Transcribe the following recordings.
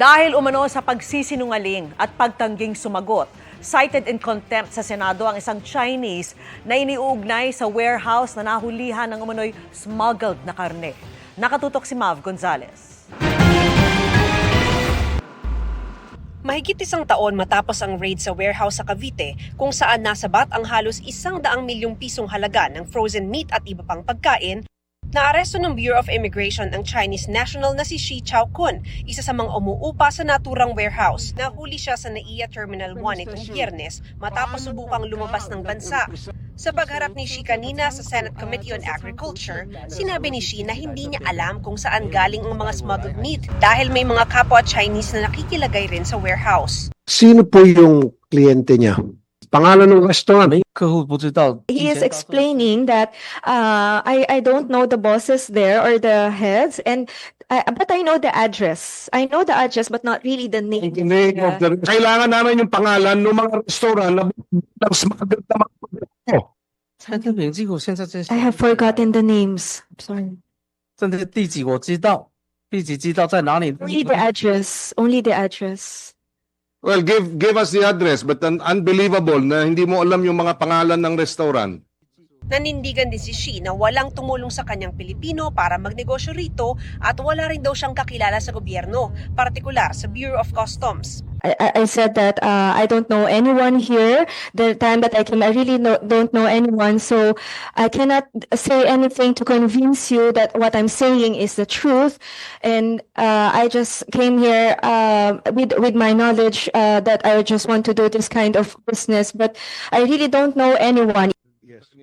Dahil umano sa pagsisinungaling at pagtangging sumagot, cited in contempt sa Senado ang isang Chinese na iniuugnay sa warehouse na nahulihan ng umano'y smuggled na karne. Nakatutok si Mav Gonzalez. Mahigit isang taon matapos ang raid sa warehouse sa Cavite kung saan nasabat ang halos 100 milyong pisong halaga ng frozen meat at iba pang pagkain, naaresto ng Bureau of Immigration ang Chinese national na si Shi Chaokun, isa sa mga umuupa sa naturang warehouse. Nahuli siya sa NAIA Terminal 1 itong Biyernes matapos subukang lumabas ng bansa. Sa pagharap ni Shi kanina sa Senate Committee on Agriculture, sinabi ni Shi na hindi niya alam kung saan galing ang mga smuggled meat dahil may mga kapwa Chinese na nakikilagay rin sa warehouse. Sino po yung kliyente niya? Pangalan ng restaurant? He is explaining that I don't know the bosses there or the heads, and but I know the address. I know the address, but not really the name. Kailangan namin yung pangalan ng mga restaurant na ng smuggled na mga produkto. I have forgotten the names. Sorry. 真的地址我知道，地址知道在哪里。 Only the address. Only the address. Well, give us the address, but unbelievable na hindi mo alam yung mga pangalan ng restaurant. Nanindigan din si Shi na walang tumulong sa kanyang Pilipino para magnegosyo rito at wala rin daw siyang kakilala sa gobyerno, partikular sa Bureau of Customs. I said that I don't know anyone here. The time that I came, I really don't know anyone. So I cannot say anything to convince you that what I'm saying is the truth. And I just came here with my knowledge that I just want to do this kind of business. But I really don't know anyone.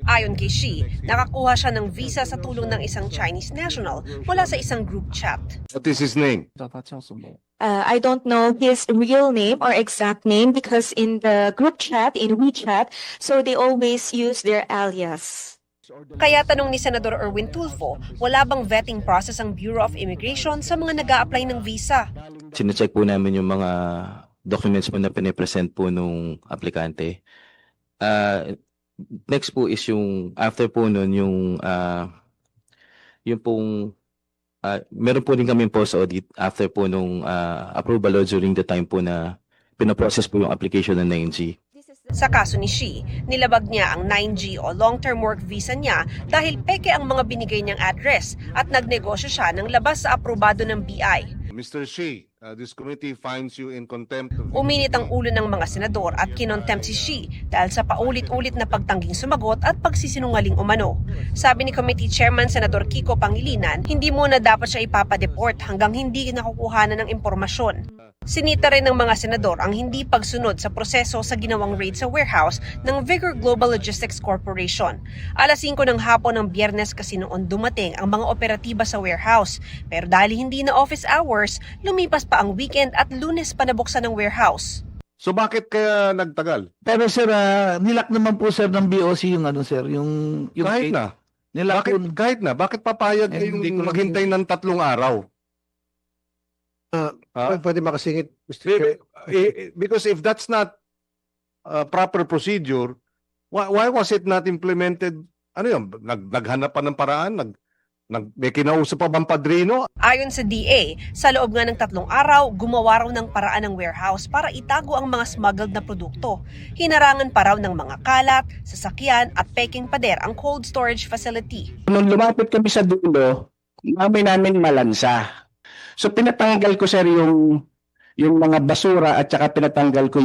Ayon kay Shi, nakakuha siya ng visa sa tulong ng isang Chinese national mula sa isang group chat. What is his name? I don't know his real name or exact name because in the group chat, in WeChat, so they always use their alias. Kaya tanong ni Senador Erwin Tulfo, wala bang vetting process ang Bureau of Immigration sa mga nag-a-apply ng visa? Sinecheck po namin yung mga documents po na pinipresent po nung aplikante. Next po is yung after po nun yung pong meron po din kami post audit after po nung approval o during the time po na pinaprocess po yung application ng 9G. Sa kaso ni Shi, nilabag niya ang 9G o long-term work visa niya dahil peke ang mga binigay niyang address at nagnegosyo siya ng labas sa aprobado ng BI. Mr. Shi, this committee finds you in contempt of... Uminit ang ulo ng mga senador at kinontempt si Shi dahil sa paulit-ulit na pagtangging sumagot at pagsisinungaling umano. Sabi ni Committee Chairman Senador Kiko Pangilinan, hindi muna dapat siya ipapadeport hanggang hindi nakukuhanan ng impormasyon. Sinita rin ng mga senador ang hindi pagsunod sa proseso sa ginawang raid sa warehouse ng Vigor Global Logistics Corporation. Alas 5 ng hapon ng Biyernes kasi noon dumating ang mga operatiba sa warehouse. Pero dahil hindi na office hours, lumipas pa ang weekend at Lunes pa nabuksan ng warehouse. So bakit kaya nagtagal? Pero sir, nilak naman po sir ng BOC yung ano sir, yung Kahit na. Nilak po. Bakit papayag kayong maghintay ng 3 araw? Pwede makasingit, Mr. Chair. Because if that's not proper procedure, why was it not implemented? Ano yun? Naghanap pa ng paraan? May kinausap pa bang padrino? Ayon sa DA, sa loob nga ng 3 araw, gumawa raw ng paraan ng warehouse para itago ang mga smuggled na produkto. Hinarangan pa raw ng mga kalat, sasakyan at peking pader ang cold storage facility. Nung lumapit kami sa dulo, namin malansa. So pinatanggal ko sir yung mga basura at saka pinatanggal ko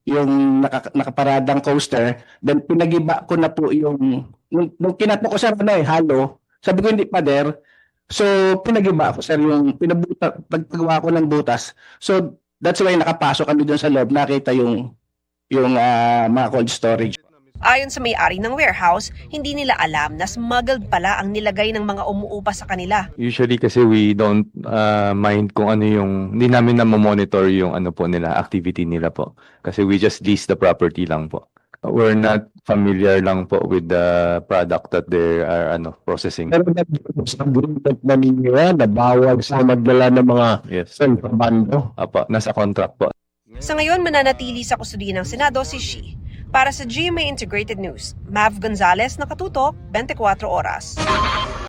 yung nakaparadang coaster, then pinagiba ko na po yung nung kinato ko sir halo. Sabi ko hindi pader. So pinagiba ko sir yung pagpagawa ko ng butas. So that's why nakapasok kami doon sa loob, nakita yung mga cold storage. Ayon sa may-ari ng warehouse, hindi nila alam na smuggled pala ang nilagay ng mga umuupa sa kanila. Usually kasi we don't mind kung ano yung, hindi namin na monitor yung ano po nila, activity nila po. Kasi we just lease the property lang po. We're not familiar lang po with the product that they are processing. Pero sa agreement na ninyo na bawal sa magdala ng mga kontrabando. Apo, nasa contract po. Sa ngayon, mananatili sa kustudiya ng Senado si Shi. Para sa GMA Integrated News, Mav Gonzalez, nakatutok, 24 oras.